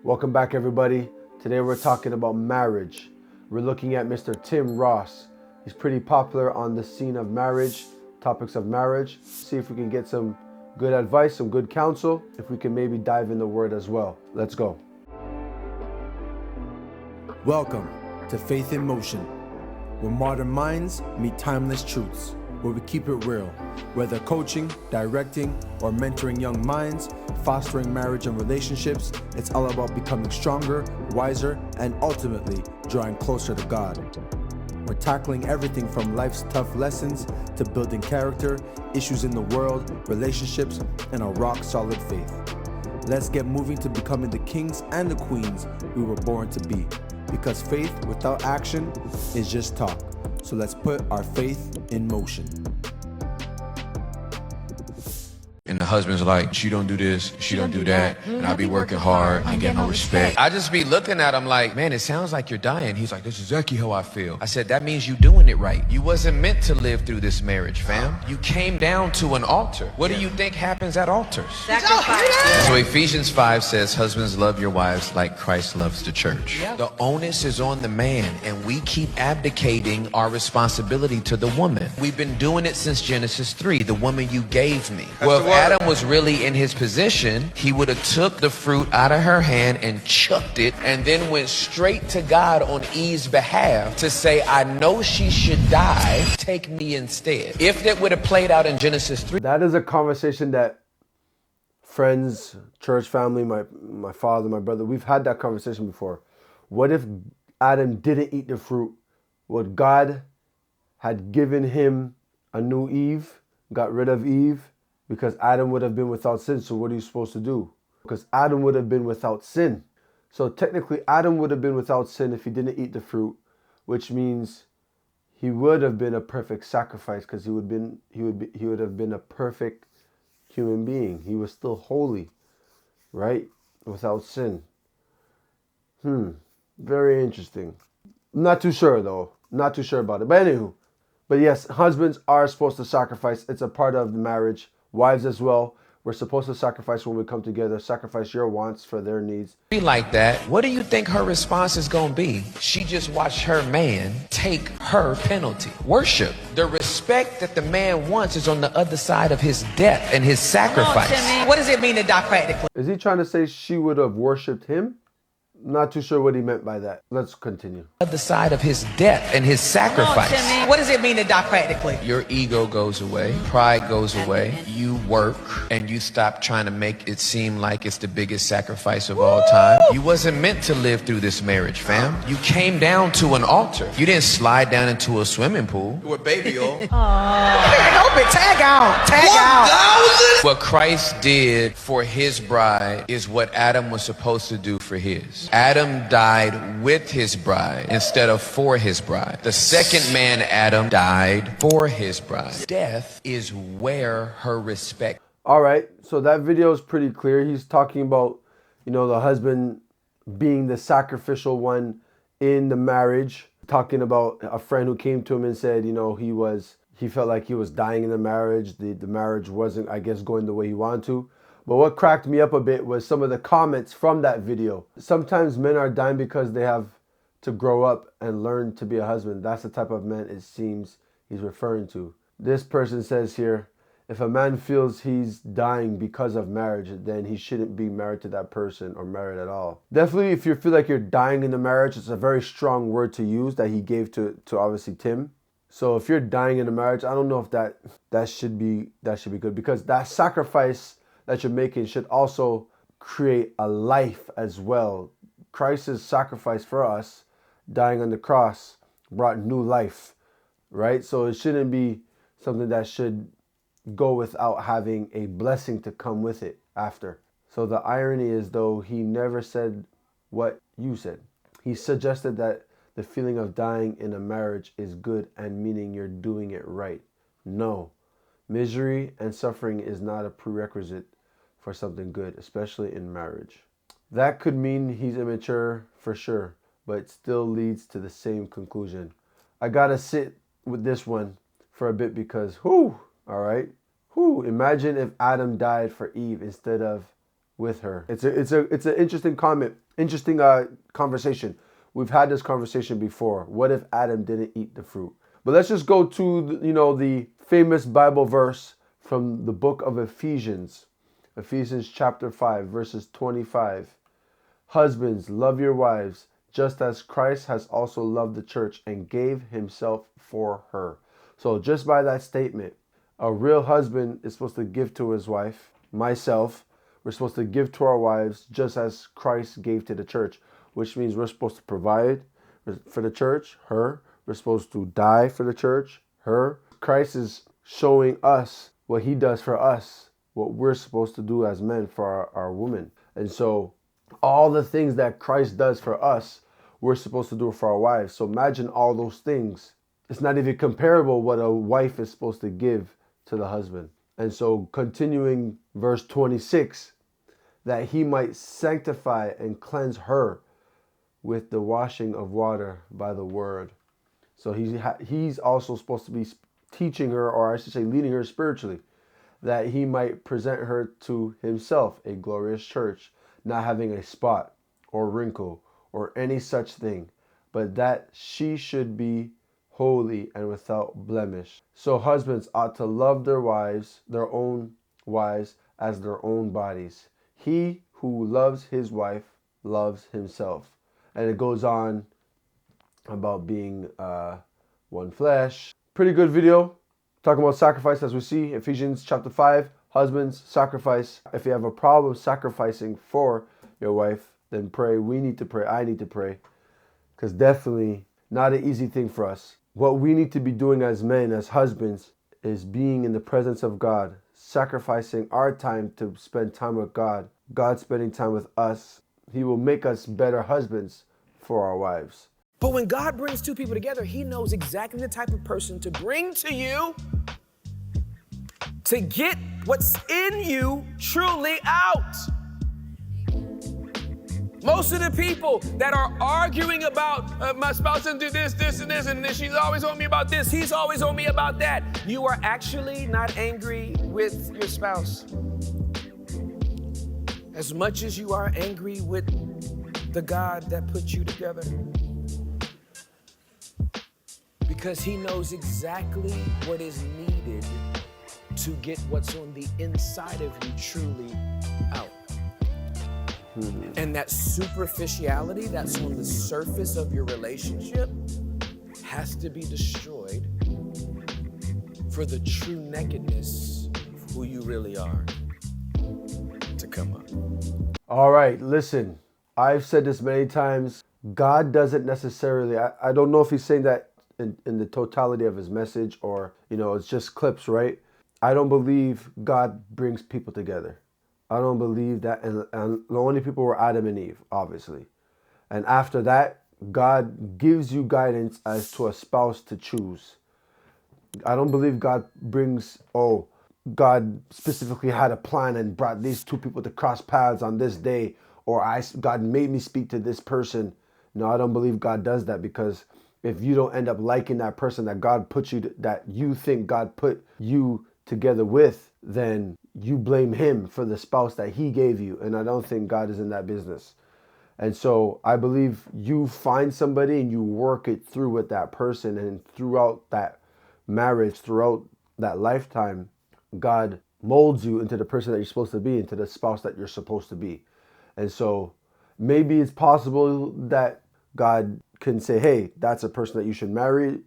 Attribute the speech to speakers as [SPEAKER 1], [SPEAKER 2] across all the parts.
[SPEAKER 1] Welcome back, everybody. Today we're talking about marriage. We're looking at Mr. Tim Ross. He's pretty popular on the scene of marriage, topics of marriage. See if we can get some good advice, some good counsel, if we can maybe dive in the word as well. Let's go.
[SPEAKER 2] Welcome to Faith in Motion, where modern minds meet timeless truths, where we keep it real. Whether coaching, directing, or mentoring young minds, fostering marriage and relationships, it's all about becoming stronger, wiser, and ultimately drawing closer to God. We're tackling everything from life's tough lessons to building character, issues in the world, relationships, and a rock-solid faith. Let's get moving to becoming the kings and the queens we were born to be. Because faith without action is just talk. So let's put our faith in motion.
[SPEAKER 3] And the husband's like, she don't do this, she don't do that, and I be working hard, I get no respect. I just be looking at him like, man, it sounds like you're dying. He's like, this is exactly how I feel. I said, that means you doing it right. You wasn't meant to live through this marriage, fam. You came down to an altar. What do you think happens at altars?
[SPEAKER 4] Sacrifice.
[SPEAKER 3] So Ephesians 5 says, husbands, love your wives like Christ loves the church. The onus is on the man, and we keep abdicating our responsibility to the woman. We've been doing it since Genesis 3, the woman you gave me. Well, if Adam was really in his position, he would have took the fruit out of her hand and chucked it, and then went straight to God on Eve's behalf to say, I know she should die, take me instead. If that would have played out in Genesis 3.
[SPEAKER 1] That is a conversation that friends, church family, my father, my brother, we've had that conversation before. What if Adam didn't eat the fruit? Would God had given him a new Eve, got rid of Eve? Because Adam would have been without sin, so what are you supposed to do? Because Adam would have been without sin. So technically, Adam would have been without sin if he didn't eat the fruit, which means he would have been a perfect sacrifice, because he would have been a perfect human being. He was still holy, right? Without sin. Very interesting. Not too sure though. Not too sure about it. But anywho. But yes, husbands are supposed to sacrifice. It's a part of the marriage. Wives as well. We're supposed to sacrifice when we come together. Sacrifice your wants for their needs.
[SPEAKER 3] Be like that. What do you think her response is going to be? She just watched her man take her penalty. Worship. The respect that the man wants is on the other side of his death and his sacrifice.
[SPEAKER 4] What does it mean to die practically?
[SPEAKER 1] Is he trying to say she would have worshipped him? Not too sure what he meant by that. Let's continue.
[SPEAKER 3] The side of his death and his sacrifice.
[SPEAKER 4] What does it mean to die practically?
[SPEAKER 3] Your ego goes away, pride goes away, you work, and you stop trying to make it seem like it's the biggest sacrifice of all time. You wasn't meant to live through this marriage, fam. You came down to an altar. You didn't slide down into a swimming pool with baby oil.
[SPEAKER 4] Help it. Tag out. Tag out.
[SPEAKER 3] What Christ did for his bride is what Adam was supposed to do for his. Adam died with his bride instead of for his bride. The second man, Adam, died for his bride. Death is where her respect.
[SPEAKER 1] All right, so that video is pretty clear. He's talking about, the husband being the sacrificial one in the marriage. Talking about a friend who came to him and said, he felt like he was dying in the marriage. The marriage wasn't, I guess, going the way he wanted to. But what cracked me up a bit was some of the comments from that video. Sometimes men are dying because they have to grow up and learn to be a husband. That's the type of man it seems he's referring to. This person says here, if a man feels he's dying because of marriage, then he shouldn't be married to that person or married at all. Definitely, if you feel like you're dying in the marriage, it's a very strong word to use that he gave to obviously Tim. So if you're dying in a marriage, I don't know if that should be good, because that sacrifice that you're making should also create a life as well. Christ's sacrifice for us, dying on the cross, brought new life, right? So it shouldn't be something that should go without having a blessing to come with it after. So the irony is, though, he never said what you said. He suggested that the feeling of dying in a marriage is good and meaning you're doing it right. No. Misery and suffering is not a prerequisite for something good, especially in marriage. That could mean he's immature for sure, but it still leads to the same conclusion. I gotta sit with this one for a bit because, all right. Imagine if Adam died for Eve instead of with her. It's an interesting comment, interesting conversation. We've had this conversation before. What if Adam didn't eat the fruit? But let's just go to the famous Bible verse from the book of Ephesians. Ephesians chapter 5, verses 25. Husbands, love your wives, just as Christ has also loved the church and gave himself for her. So just by that statement, a real husband is supposed to give to his wife. Myself, we're supposed to give to our wives just as Christ gave to the church, which means we're supposed to provide for the church, her. We're supposed to die for the church, her. Christ is showing us what he does for us, what we're supposed to do as men for our women. And so all the things that Christ does for us, we're supposed to do for our wives. So imagine all those things. It's not even comparable what a wife is supposed to give to the husband. And so continuing verse 26, that he might sanctify and cleanse her with the washing of water by the word. So he's also supposed to be teaching her, or I should say leading her spiritually, that he might present her to himself, a glorious church, not having a spot or wrinkle or any such thing, but that she should be holy and without blemish. So husbands ought to love their own wives, as their own bodies. He who loves his wife loves himself. And it goes on about being one flesh. Pretty good video talking about sacrifice, as we see Ephesians chapter 5. Husbands, sacrifice. If you have a problem sacrificing for your wife, then pray. We need to pray. I need to pray, because definitely not an easy thing for us. What we need to be doing as men, as husbands, is being in the presence of God, sacrificing our time to spend time with God, God spending time with us. He will make us better husbands for our wives.
[SPEAKER 5] But when God brings two people together, he knows exactly the type of person to bring to you to get what's in you truly out. Most of the people that are arguing about my spouse doesn't do this, this, and this, and she's always on me about this, he's always on me about that. You are actually not angry with your spouse as much as you are angry with the God that put you together. Because he knows exactly what is needed to get what's on the inside of you truly out. And that superficiality that's on the surface of your relationship has to be destroyed for the true nakedness of who you really are to come up.
[SPEAKER 1] All right, listen, I've said this many times. God doesn't necessarily, I don't know if he's saying that in the totality of his message, or, it's just clips, right? I don't believe God brings people together. I don't believe that. And the only people were Adam and Eve, obviously. And after that, God gives you guidance as to a spouse to choose. I don't believe God brings, God specifically had a plan and brought these two people to cross paths on this day, or God made me speak to this person. No, I don't believe God does that, because if you don't end up liking that person that God put you, that you think God put you together with, then you blame him for the spouse that he gave you. And I don't think God is in that business. And so I believe you find somebody and you work it through with that person, and throughout that marriage, throughout that lifetime, God molds you into the person that you're supposed to be, into the spouse that you're supposed to be. And so maybe it's possible that God can say, hey, that's a person that you should marry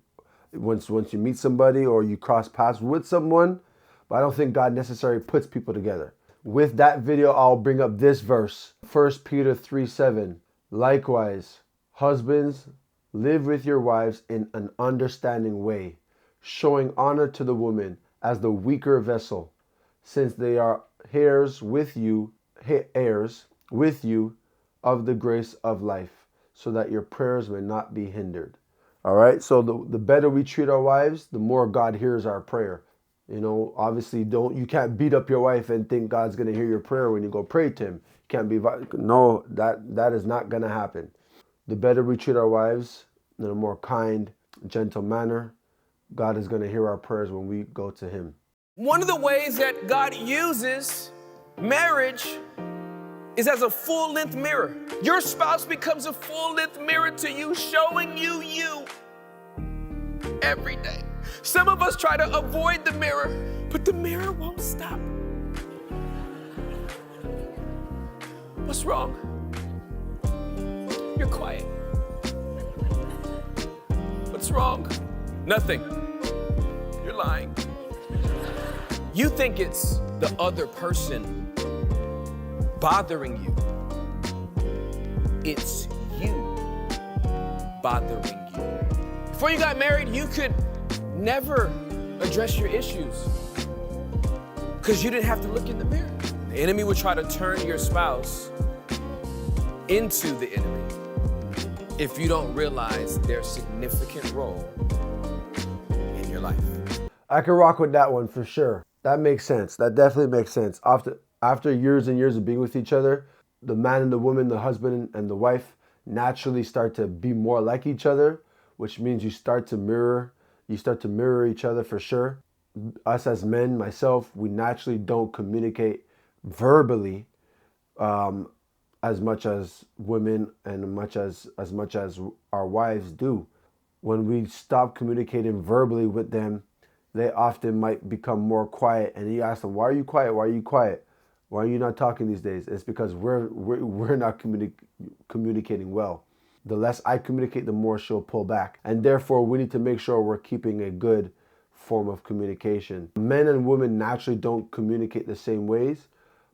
[SPEAKER 1] once you meet somebody or you cross paths with someone. But I don't think God necessarily puts people together. With that video, I'll bring up this verse, 1 Peter 3:7. Likewise, husbands, live with your wives in an understanding way, showing honor to the woman as the weaker vessel, since they are heirs with you of the grace of life, so that your prayers may not be hindered. All right, so the better we treat our wives, the more God hears our prayer. Obviously, you can't beat up your wife and think God's going to hear your prayer when you go pray to him. No, that is not going to happen. The better we treat our wives in a more kind, gentle manner, God is going to hear our prayers when we go to him.
[SPEAKER 5] One of the ways that God uses marriage is as a full-length mirror. Your spouse becomes a full-length mirror to you, showing you you every day. Some of us try to avoid the mirror, but the mirror won't stop. What's wrong? You're quiet. What's wrong? Nothing. You're lying. You think it's the other person bothering you. It's you bothering you. Before you got married, you could never address your issues because you didn't have to look in the mirror. The enemy would try to turn your spouse into the enemy if you don't realize their significant role in your life.
[SPEAKER 1] I can rock with that one for sure. That makes sense. That definitely makes sense. After years and years of being with each other, the man and the woman, the husband and the wife naturally start to be more like each other, which means you start to mirror each other for sure. Us as men, myself, we naturally don't communicate verbally as much as women and as much as our wives do. When we stop communicating verbally with them, they often might become more quiet. And you ask them, "Why are you quiet? Why are you quiet? Why are you not talking these days?" It's because we're not communicating well. The less I communicate, the more she'll pull back. And therefore, we need to make sure we're keeping a good form of communication. Men and women naturally don't communicate the same ways,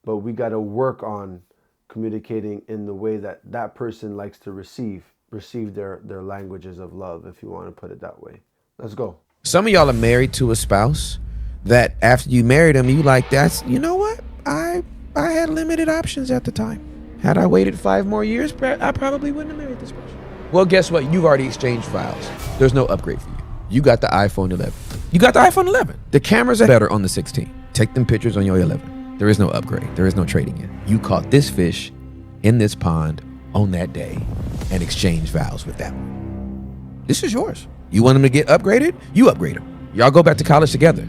[SPEAKER 1] but we got to work on communicating in the way that that person likes to receive their languages of love, if you want to put it that way. Let's go.
[SPEAKER 3] Some of y'all are married to a spouse that after you married him, you like, that's, you know what? I had limited options at the time. Had I waited 5 more years, I probably wouldn't have married this person. Well, guess what? You've already exchanged files. There's no upgrade for you. You got the iPhone 11. You got the iPhone 11. The cameras are better on the 16. Take them pictures on your 11. There is no upgrade. There is no trading in. You caught this fish in this pond on that day and exchanged vows with that one. This is yours. You want them to get upgraded? You upgrade them. Y'all go back to college together.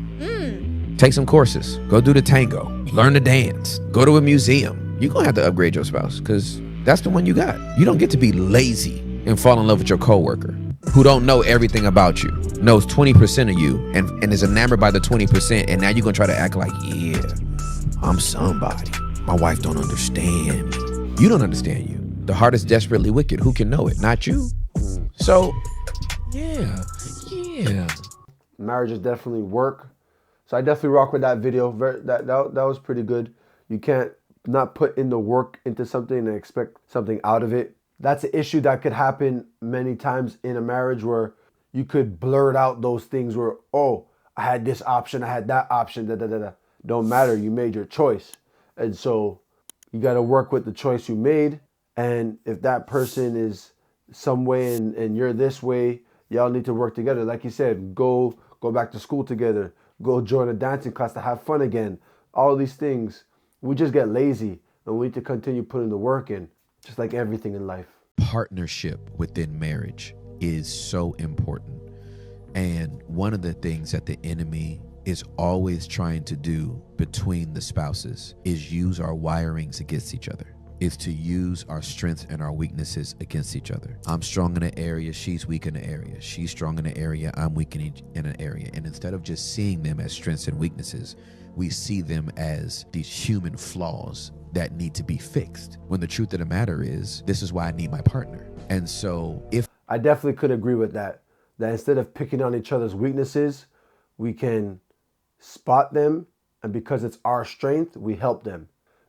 [SPEAKER 3] Take some courses. Go do the tango. Learn to dance. Go to a museum. You're going to have to upgrade your spouse because that's the one you got. You don't get to be lazy and fall in love with your coworker who don't know everything about you, knows 20% of you and is enamored by the 20%. And now you're going to try to act like, yeah, I'm somebody. My wife don't understand me. You don't understand you. The heart is desperately wicked. Who can know it? Not you. So, yeah.
[SPEAKER 1] Marriage is definitely work. So I definitely rock with that video. That was pretty good. You can't not put in the work into something and expect something out of it. That's an issue that could happen many times in a marriage where you could blurt out those things where, oh, I had this option, I had that option, Don't matter, you made your choice. And so you got to work with the choice you made. And if that person is some way and you're this way, y'all need to work together. Like you said, go back to school together. Go join a dancing class to have fun again. All these things. We just get lazy and we need to continue putting the work in, just like everything in life.
[SPEAKER 3] Partnership within marriage is so important. And one of the things that the enemy is always trying to do between the spouses is use our wirings against each other. Is to use our strengths and our weaknesses against each other. I'm strong in an area, she's weak in an area. She's strong in an area, I'm weak in an area. And instead of just seeing them as strengths and weaknesses, we see them as these human flaws that need to be fixed. When the truth of the matter is, this is why I need my partner. And so if
[SPEAKER 1] I definitely could agree with that instead of picking on each other's weaknesses, we can spot them. And because it's our strength, we help them.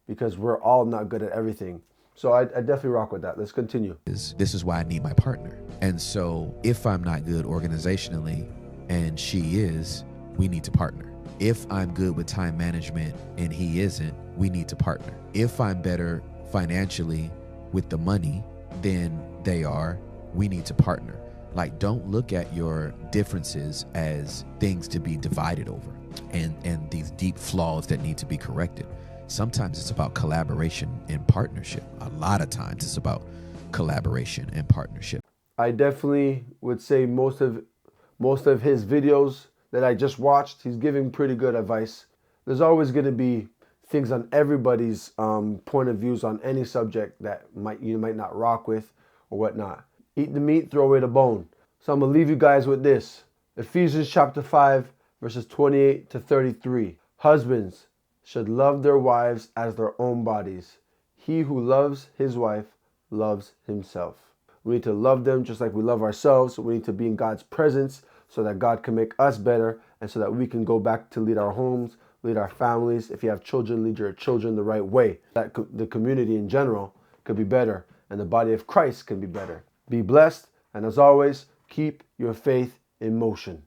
[SPEAKER 1] Because we're all not good at everything. So I definitely rock with that. Let's continue.
[SPEAKER 3] This is why I need my partner. And so if I'm not good organizationally and she is, we need to partner. If I'm good with time management and he isn't, we need to partner. If I'm better financially with the money than they are, we need to partner. Like, don't look at your differences as things to be divided over and these deep flaws that need to be corrected. Sometimes it's about collaboration and partnership. A lot of times it's about collaboration and partnership.
[SPEAKER 1] I definitely would say most of his videos that I just watched, he's giving pretty good advice. There's always going to be things on everybody's point of views on any subject that you might not rock with or whatnot. Eat the meat, throw away the bone. So I'm going to leave you guys with this. Ephesians chapter 5, verses 28 to 33. Husbands should love their wives as their own bodies. He who loves his wife loves himself. We need to love them just like we love ourselves. We need to be in God's presence so that God can make us better and so that we can go back to lead our homes, lead our families. If you have children, lead your children the right way. That the community in general could be better and the body of Christ can be better. Be blessed, and as always, keep your faith in motion.